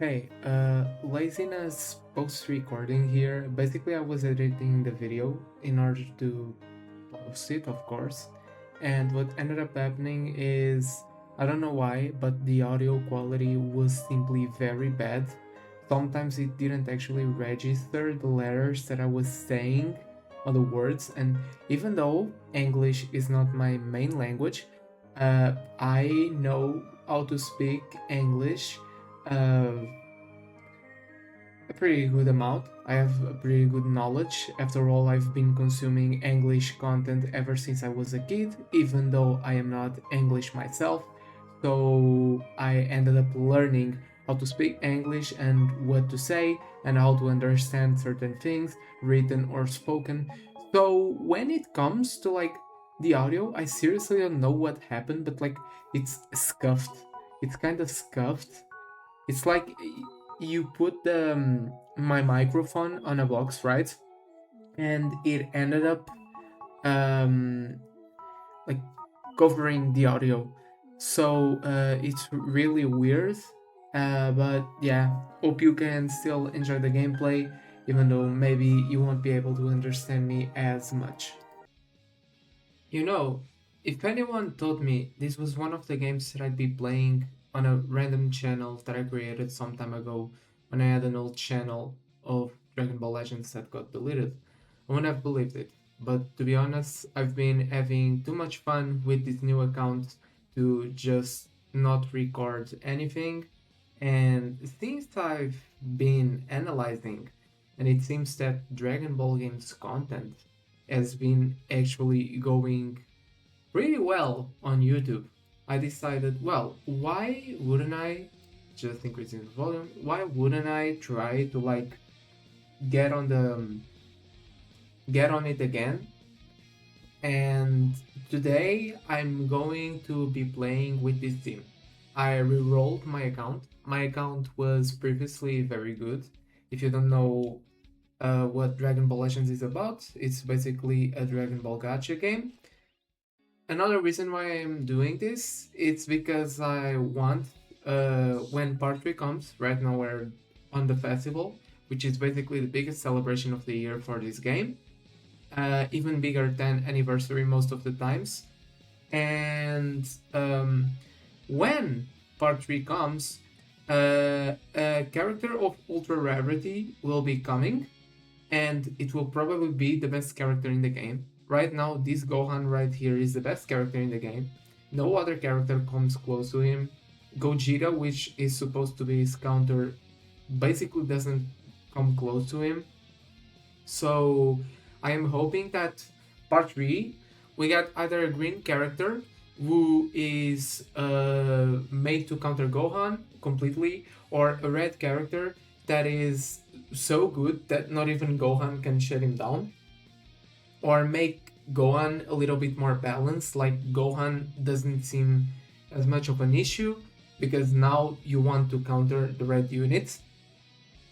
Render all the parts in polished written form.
Hey, laziness post-recording here. Basically, I was editing the video in order to post it, of course. And what ended up happening is, I don't know why, but the audio quality was simply very bad. Sometimes it didn't actually register the letters that I was saying or the words. And even though English is not my main language, I know how to speak English uh, a pretty good amount. I have a pretty good knowledge. After all, I've been consuming English content ever since I was a kid, even though I am not English myself. So I ended up learning how to speak English and what to say and how to understand certain things, written or spoken. So when it comes to the audio, I seriously don't know what happened, but it's scuffed. It's kind of scuffed. It's like you put my microphone on a box, right? And it ended up um, like covering the audio. So it's really weird. But yeah, hope you can still enjoy the gameplay, even though maybe you won't be able to understand me as much. You know, if anyone told me this was one of the games that I'd be playing on a random channel that I created some time ago when I had an old channel of Dragon Ball Legends that got deleted, I wouldn't have believed it. But to be honest, I've been having too much fun with this new account to just not record anything. And things I've been analyzing, and it seems that Dragon Ball games content has been actually going pretty well on YouTube. I decided, well, why wouldn't I just increasing the volume? Why wouldn't I try to get on the get on it again? And today I'm going to be playing with this team. I re-rolled my account. My account was previously very good. If you don't know what Dragon Ball Legends is about, it's basically a Dragon Ball gacha game. Another reason why I'm doing this, it's because I want when part 3 comes, right now we're on the festival, which is basically the biggest celebration of the year for this game, even bigger than anniversary most of the times. And when part 3 comes, a character of ultra rarity will be coming, and it will probably be the best character in the game. Right now, this Gohan right here is the best character in the game. No other character comes close to him. Gogeta, which is supposed to be his counter, basically doesn't come close to him. So I am hoping that part 3 we get either a green character who is made to counter Gohan completely, or a red character that is so good that not even Gohan can shut him down, or make Gohan a little bit more balanced. Like Gohan doesn't seem as much of an issue because now you want to counter the red units,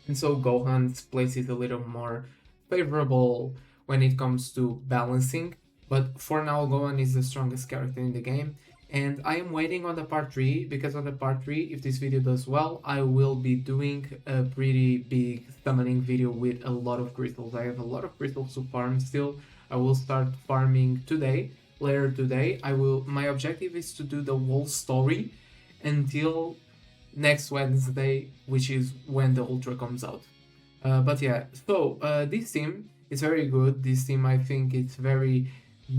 and so Gohan's place is a little more favorable when it comes to balancing. But for now, Gohan is the strongest character in the game. And I am waiting on the part 3 because on the part 3, if this video does well, I will be doing a pretty big summoning video with a lot of crystals. I have a lot of crystals to farm still. I will start farming today. Later today, my objective is to do the whole story until next Wednesday, which is when the Ultra comes out. But yeah, so this team is very good. This team, I think, it's very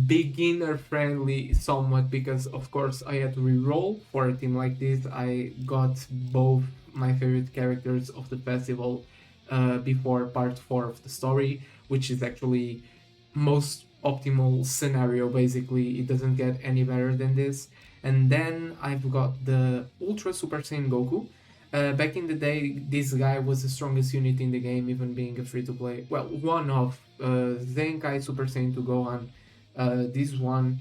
beginner friendly somewhat because, of course, I had to re-roll for a team like this. I got both my favorite characters of the festival before part 4 of the story, which is actually most optimal scenario. Basically, it doesn't get any better than this. And then I've got the Ultra Super Saiyan Goku. Back in the day, this guy was the strongest unit in the game, even being a free-to-play. Well, one of Zenkai Super Saiyan to Gohan. This one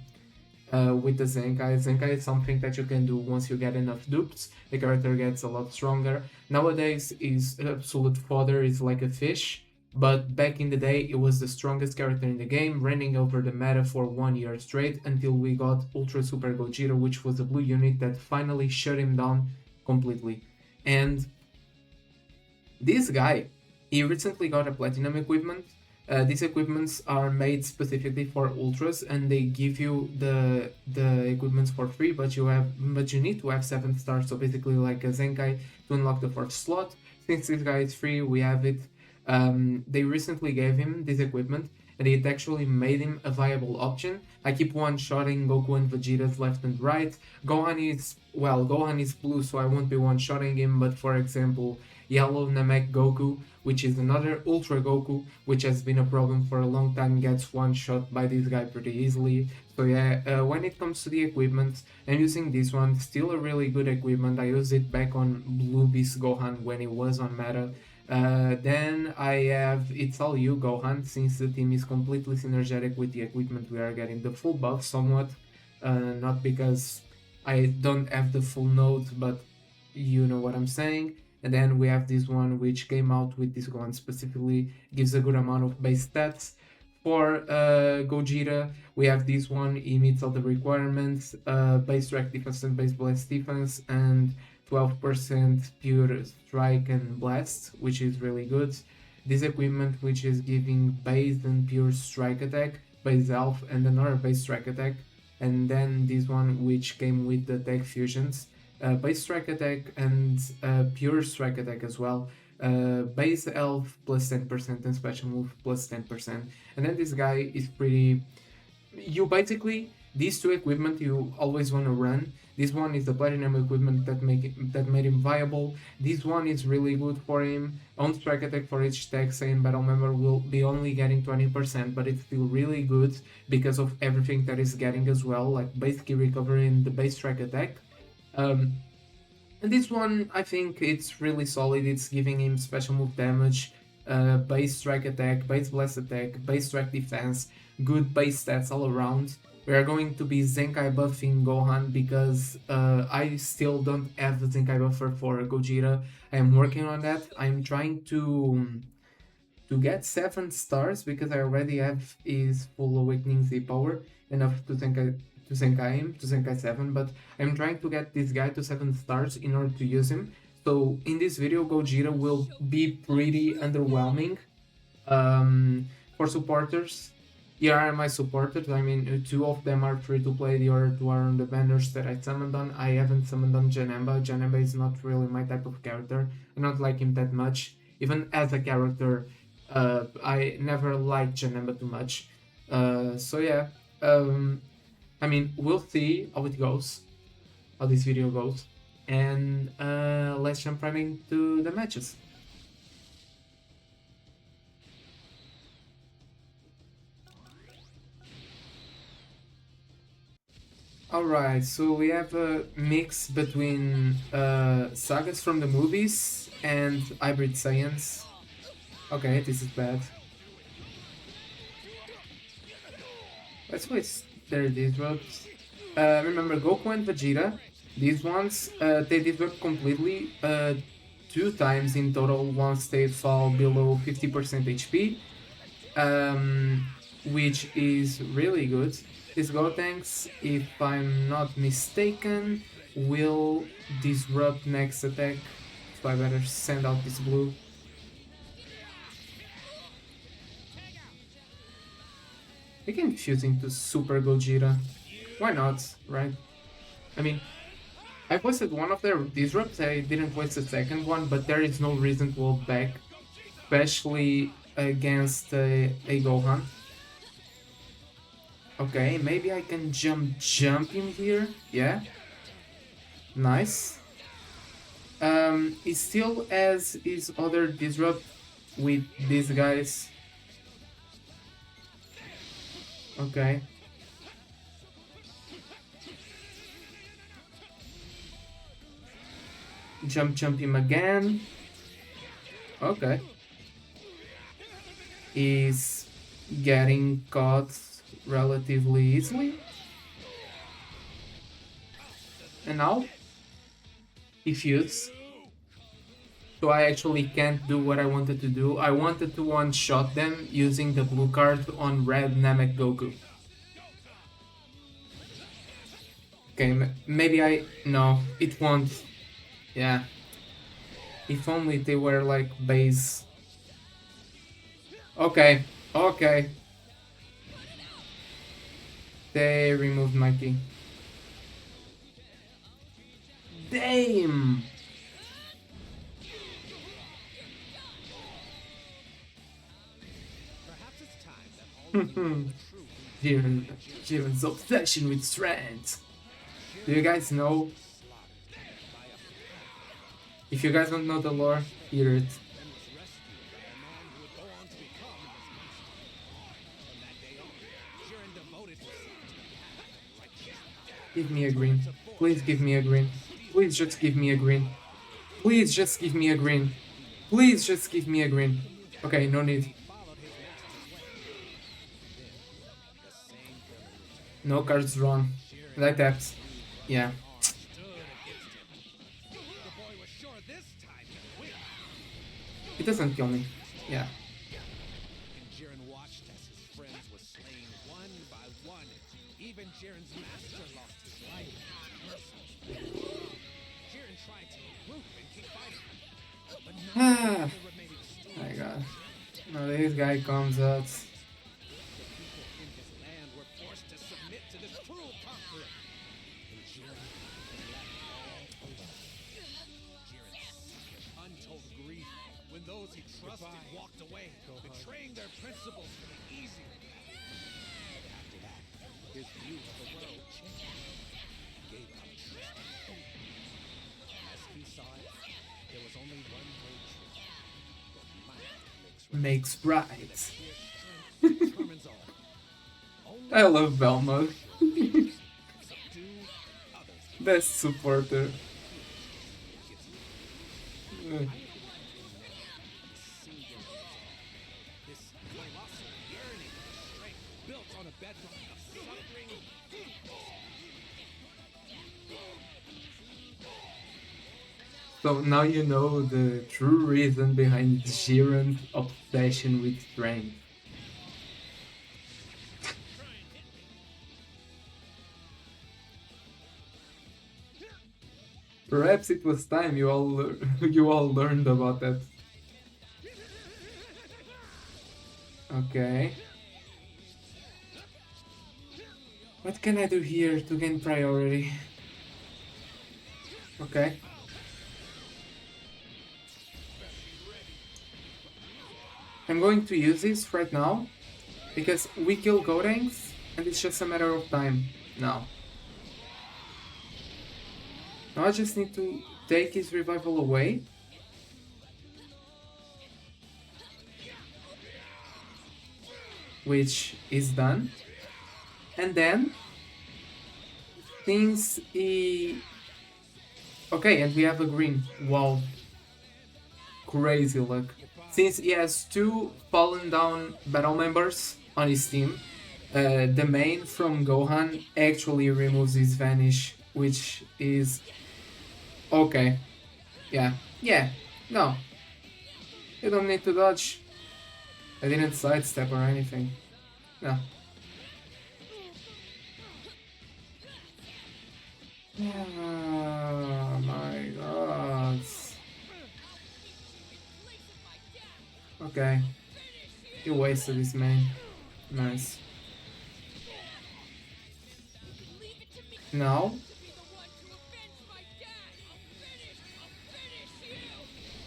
with the Zenkai. Zenkai is something that you can do once you get enough dupes. The character gets a lot stronger. Nowadays, is absolute fodder. It's like a fish. But back in the day, it was the strongest character in the game, running over the meta for 1 year straight until we got Ultra Super Gogeta, which was a blue unit that finally shut him down completely. And This guy, he recently got a platinum equipment. These equipments are made specifically for ultras, and they give you the equipments for free. But you need to have 7 stars. So basically, like a Zenkai to unlock the fourth slot. Since this guy is free, we have it. They recently gave him this equipment, and it actually made him a viable option. I keep one-shotting Goku and Vegeta's left and right. Gohan is blue, so I won't be one-shotting him. But for example, Yellow Namek Goku, which is another Ultra Goku, which has been a problem for a long time, gets one shot by this guy pretty easily. So yeah, when it comes to the equipment, I'm using this one, still a really good equipment. I used it back on Blue Beast Gohan when it was on meta. Then I have It's All You Gohan, since the team is completely synergetic with the equipment, we are getting the full buff somewhat. Not because I don't have the full note, but you know what I'm saying. And then we have this one which came out with this one specifically, gives a good amount of base stats. For Gogeta, we have this one, he meets all the requirements, base strike defense and base blast defense, and 12% pure strike and blast, which is really good. This equipment which is giving base and pure strike attack, base health, and another base strike attack. And then this one which came with the tech fusions, base strike attack and pure strike attack as well. Base health plus 10% and special move plus 10%. And then this guy is pretty. You basically, these two equipment you always want to run. This one is the platinum equipment that made him viable. This one is really good for him. On strike attack for each tech saying battle member will be only getting 20%, but it's still really good because of everything that is getting as well, like base key recovery and the base strike attack. Um, and this one, I think it's really solid. It's giving him special move damage, base strike attack, base blast attack, base strike defense, good base stats all around. We are going to be Zenkai buffing Gohan because I still don't have the Zenkai buffer for Gogeta. I am working on that. I'm trying to get 7 stars because I already have his full awakening Z power enough to Zenkai 7, but I'm trying to get this guy to 7 stars in order to use him. So in this video, Gogeta will be pretty underwhelming. For supporters, here are my supporters. I mean, 2 of them are free to play, the other 2 are on the banners that I summoned on. I haven't summoned on Janemba. Janemba is not really my type of character. I don't like him that much. Even as a character, I never liked Janemba too much. So yeah, I mean, we'll see how it goes, how this video goes, and let's jump right into the matches. Alright, so we have a mix between sagas from the movies and hybrid science. Okay, this is bad. Let's waste their disrupts. Remember, Goku and Vegeta, these ones, they disrupt completely 2 times in total once they fall below 50% HP, which is really good. These Gotenks, if I'm not mistaken, will disrupt next attack, so I better send out this blue. We can fuse into Super Gogeta. Why not, right? I mean, I wasted one of their disrupts, I didn't waste the second one, but there is no reason to hold back, especially against a Gohan. Okay, maybe I can jump him here. Yeah. Nice. He still has his other disrupt with these guys. Okay. Jump him again. Okay. He's getting caught relatively easily. And now he fused. So I actually can't do what I wanted to do. I wanted to one-shot them using the blue card on red Namek Goku. Okay, maybe no, it won't. Yeah. If only they were like base. Okay, okay. They removed my key. Damn! Jiren's obsession with strength. Do you guys know? If you guys don't know the lore, hear it. Give me a green. Please give me a green. Please just give me a green. Please just give me a green. Please just give me a green. Okay, no need. No cards drawn. Like that. Yeah. It doesn't kill me. Yeah. Ah, my god. Now this guy comes out. When those he trusted walked away, betraying their principles for the easy. After that, his view of the world changed. He gave up trust. As he saw it, there was only one way true. That might Makes bright. I love Belmo. Best supporter. So now you know the true reason behind Jiren's obsession with strength. Perhaps it was time you all you all learned about that. Okay. What can I do here to gain priority? Okay. I'm going to use this right now because we kill Gotenks and it's just a matter of time now. Now I just need to take his revival away. Which is done. And then things okay, and we have a green. Wow. Crazy luck. Since he has two fallen down battle members on his team, the main from Gohan actually removes his vanish, which is okay. Yeah, no, you don't need to dodge. I didn't sidestep or anything. No. Oh my god. Okay. You wasted his main. Nice. Now?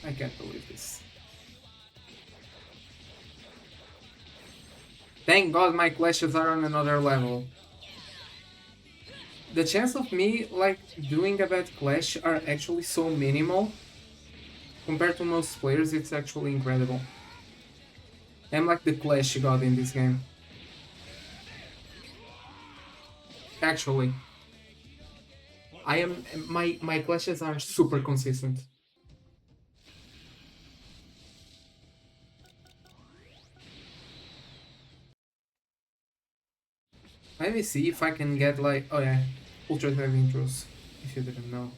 I can't believe this. Thank god my clashes are on another level. The chance of me, like, doing a bad clash are actually so minimal. Compared to most players, it's actually incredible. I'm like the clash god in this game. Actually. My clashes are super consistent. Let me see if I can get like, oh yeah, ultra heavy intros, if you didn't know.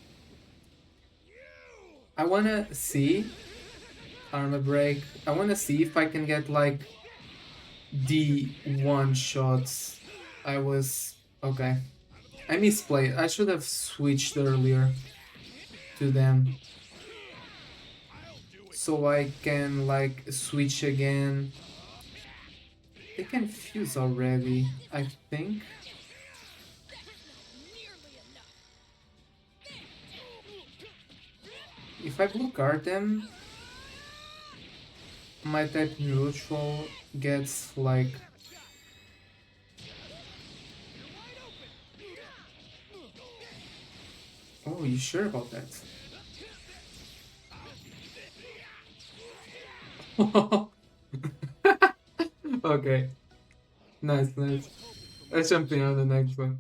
I wanna see armor break. I wanna see if I can get like the one shots. I was okay. I misplayed. I should have switched earlier to them. so I can like switch again. They can fuse already, I think. If I blue card them, my type neutral gets like. Oh, you sure about that? Okay, nice, nice. Let's jump in on the next one.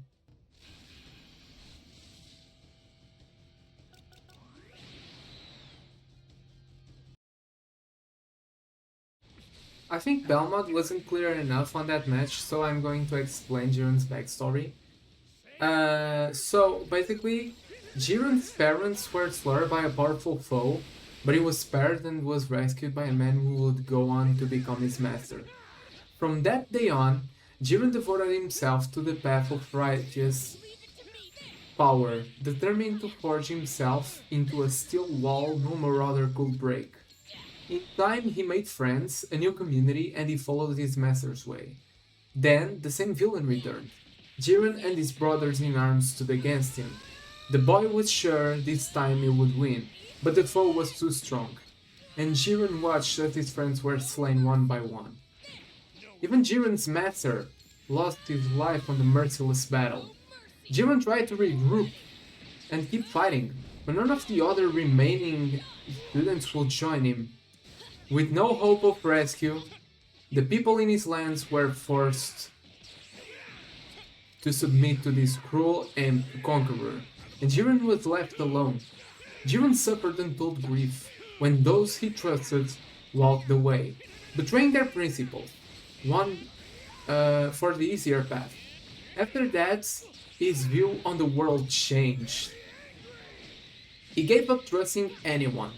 I think Belmont wasn't clear enough on that match, so I'm going to explain Jiren's backstory. So basically, Jiren's parents were slaughtered by a powerful foe, but he was spared and was rescued by a man who would go on to become his master. From that day on, Jiren devoted himself to the path of righteous power, determined to forge himself into a steel wall no marauder could break. In time, he made friends, a new community, and he followed his master's way. Then, the same villain returned. Jiren and his brothers in arms stood against him. The boy was sure this time he would win, but the foe was too strong, and Jiren watched as his friends were slain one by one. Even Jiren's master lost his life on the merciless battle. Jiren tried to regroup and keep fighting, but none of the other remaining students would join him. With no hope of rescue, the people in his lands were forced to submit to this cruel and conqueror, and Jiren was left alone. Jiren suffered untold grief when those he trusted walked away, betraying their principles, one for the easier path. After that, his view on the world changed. He gave up trusting anyone.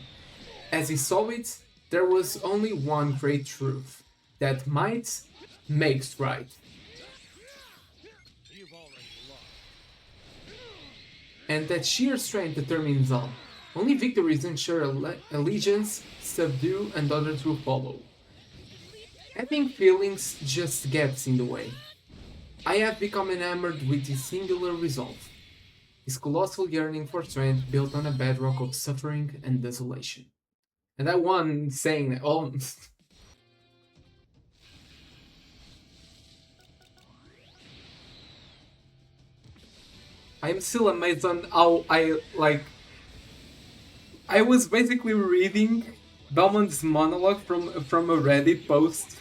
As he saw it, there was only one great truth, that might makes right. And that sheer strength determines all. Only victories ensure allegiance, subdue, and others will follow. Having feelings just gets in the way. I have become enamored with his singular resolve, his colossal yearning for strength built on a bedrock of suffering and desolation. And I won saying that, oh, I'm still amazed on how I like. I was basically reading Belmont's monologue from a Reddit post,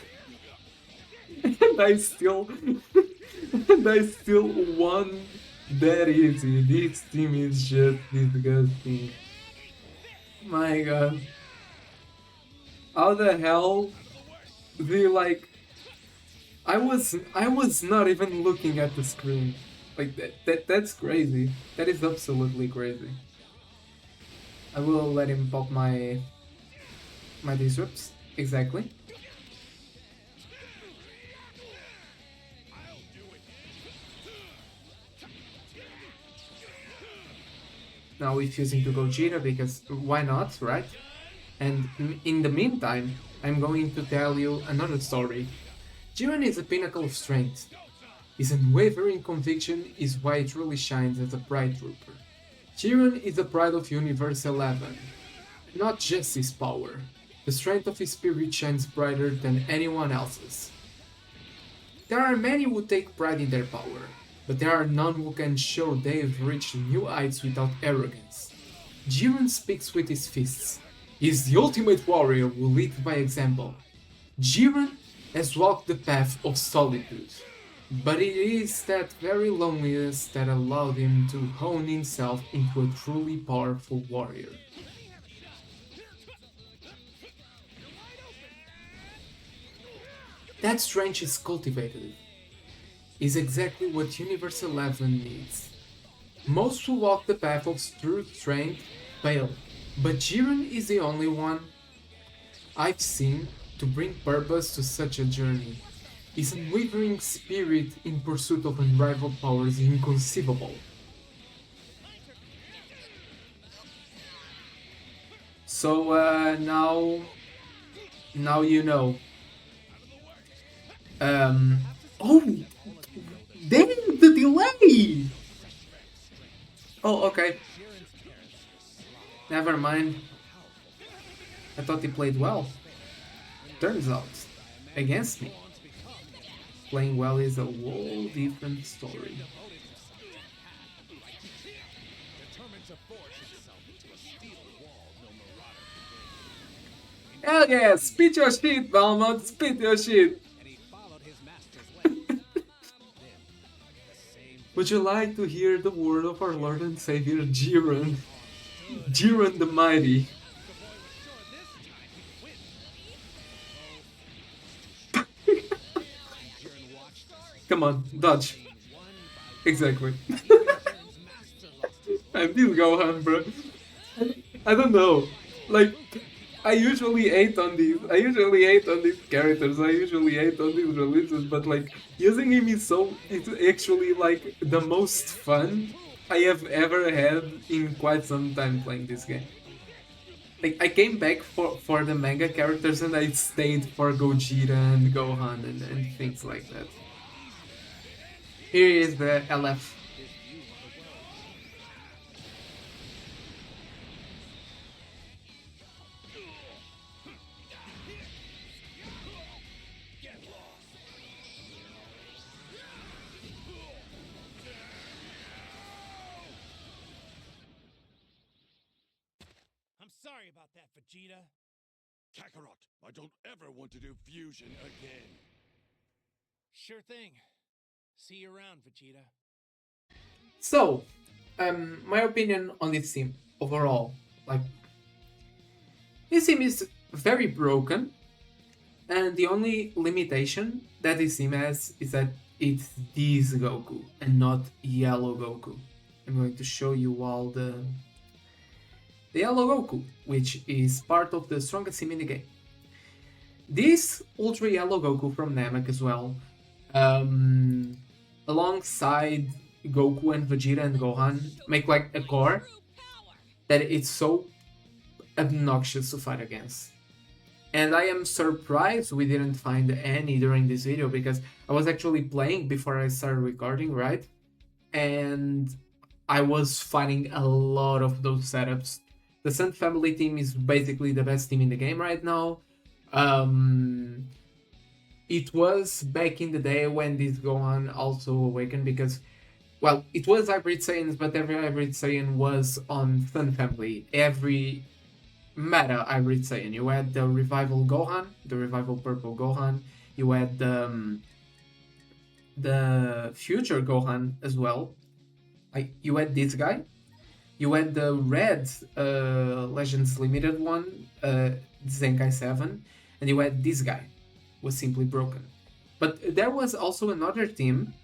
and I still, and I still won that easy. This team is just disgusting. My God, how the hell do like? I was not even looking at the screen. Like that's crazy. That is absolutely crazy. I will let him pop my disrupts. Exactly. Now refusing to go Jira because why not, right? And in the meantime, I'm going to tell you another story. Jiren is a pinnacle of strength. His unwavering conviction is why he truly shines as a Pride Trooper. Jiren is the pride of Universe 11, not just his power. The strength of his spirit shines brighter than anyone else's. There are many who take pride in their power, but there are none who can show they've reached new heights without arrogance. Jiren speaks with his fists. He is the ultimate warrior who leads by example. Jiren has walked the path of solitude, but it is that very loneliness that allowed him to hone himself into a truly powerful warrior. That strength is cultivated, is exactly what Universe 11 needs. Most who walk the path of true strength fail, but Jiren is the only one I've seen to bring purpose to such a journey. His unwavering spirit in pursuit of unrivaled power is inconceivable. So now you know. Oh, dang the delay. Oh, okay. Never mind. I thought he played well. Turns out, against me, playing well is a whole different story. Hell yeah, spit your shit, Valmont, spit your shit. Would you like to hear the word of our Lord and Savior Jiren? Jiren the Mighty. Come on, dodge. Exactly. I'm this Gohan, bro. I don't know. Like, I usually hate on these. I usually hate on these characters. I usually hate on these releases. But like, using him is so. It's actually like the most fun I have ever had in quite some time playing this game. Like, I came back for the manga characters and I stayed for Gogeta and Gohan and things like that. Here is the LF. I'm sorry about that, Vegeta. Kakarot, I don't ever want to do fusion again. Sure thing. See you around, Vegeta. So, my opinion on this sim overall, like, this sim is very broken, and the only limitation that this sim has is that it's this Goku and not yellow Goku. I'm going to show you all the yellow Goku, which is part of the strongest sim in the game. This Ultra Yellow Goku from Namek as well, um, alongside Goku and Vegeta and Gohan, make like a core that it's so obnoxious to fight against. And I am surprised we didn't find any during this video because I was actually playing before I started recording, right? And I was finding a lot of those setups. The Sun Family team is basically the best team in the game right now. It was back in the day when this Gohan also awakened because, well, it was Hybrid Saiyans, but every Hybrid Saiyan was on Sun Family. Every meta Hybrid Saiyan. You had the Revival Gohan, the Revival Purple Gohan. You had the Future Gohan as well. Like, you had this guy. You had the Red Legends Limited one, Zenkai 7, and you had this guy, was simply broken. But there was also another team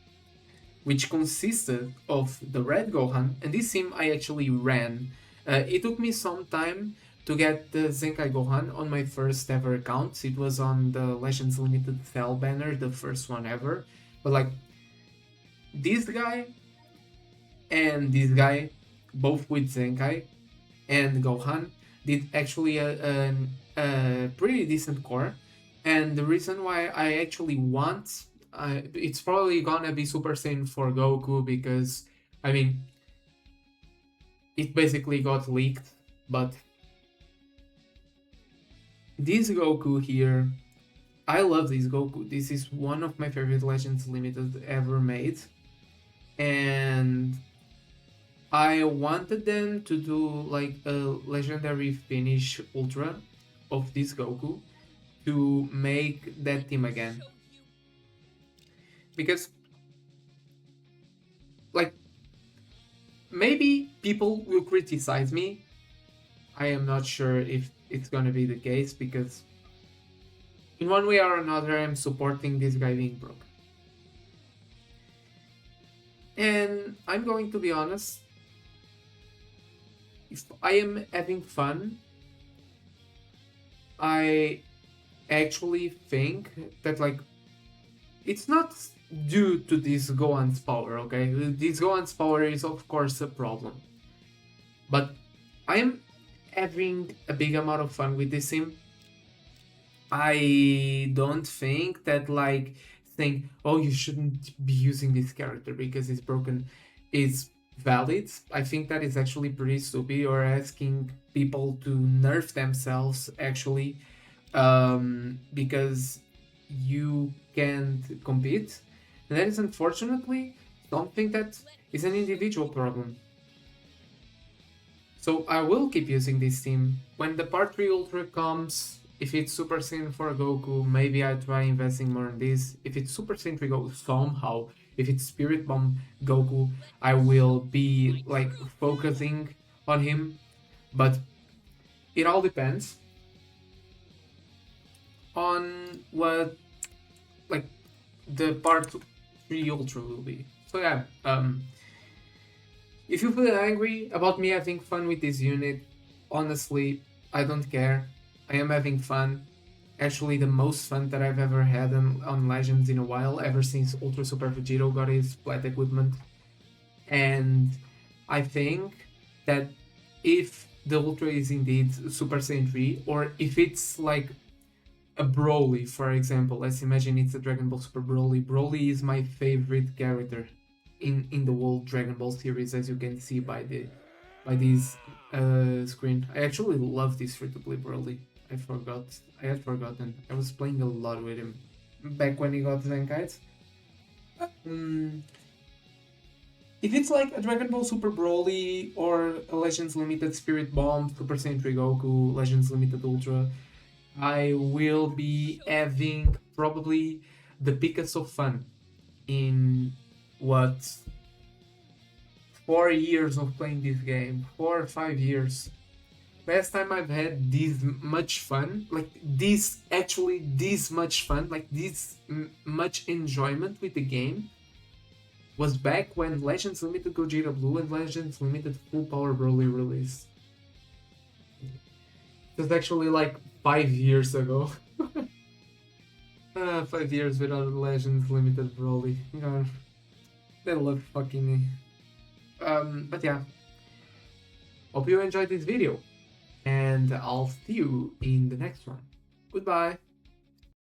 which consisted of the Red Gohan, and this team I actually ran. It took me some time to get the Zenkai Gohan on my first ever account. It was on the Legends Limited Cell banner, the first one ever. But like, this guy and this guy, both with Zenkai and Gohan, did actually a pretty decent core. And the reason why I actually want, it's probably gonna be Super Saiyan for Goku because, I mean, it basically got leaked, but this Goku here, I love this Goku. This is one of my favorite Legends Limited ever made. And I wanted them to do like a legendary finish ultra of this Goku to make that team again. Because, like, maybe people will criticize me. I am not sure if it's gonna be the case because in one way or another I'm supporting this guy being broken. And I'm going to be honest, if I am having fun, I actually think that, like, it's not due to this Gohan's power, okay? This Gohan's power is of course a problem. But I'm having a big amount of fun with this sim. I don't think that like saying, oh, you shouldn't be using this character because it's broken is valid. I think that is actually pretty stupid, or asking people to nerf themselves actually, because you can't compete. And that is unfortunately something that is an individual problem. So I will keep using this team. When the Part 3 Ultra comes, if it's Super Saiyan 4 Goku, maybe I try investing more in this. If it's Super Saiyan 3 Goku somehow, if it's Spirit Bomb Goku, I will be like focusing on him. But it all depends on what like the Part 3 Ultra will be. So yeah, if you feel angry about me having fun with this unit, honestly, I don't care. I am having fun. Actually, the most fun that I've ever had on Legends in a while, ever since Ultra Super Vegito got his flight equipment. And I think that if the Ultra is indeed Super Saiyan 3, or if it's like a Broly, for example, let's imagine it's a Dragon Ball Super Broly. Broly is my favorite character in the whole Dragon Ball series, as you can see by this screen. I actually love this free to play Broly. I had forgotten. I was playing a lot with him back when he got Zenkai's. Um, if it's like a Dragon Ball Super Broly or a Legends Limited Spirit Bomb, Super Saiyan 3 Goku, Legends Limited Ultra, I will be having probably the biggest of fun in what 4 years of playing this game, 4 or 5 years. Last time I've had this much fun, like this much fun, like this much enjoyment with the game, was back when Legends Limited Gogeta Blue and Legends Limited Full Power Broly released. It was actually like 5 years ago. 5 years without Legends Limited Broly. God, they love fucking me. But yeah, hope you enjoyed this video, and I'll see you in the next one. Goodbye.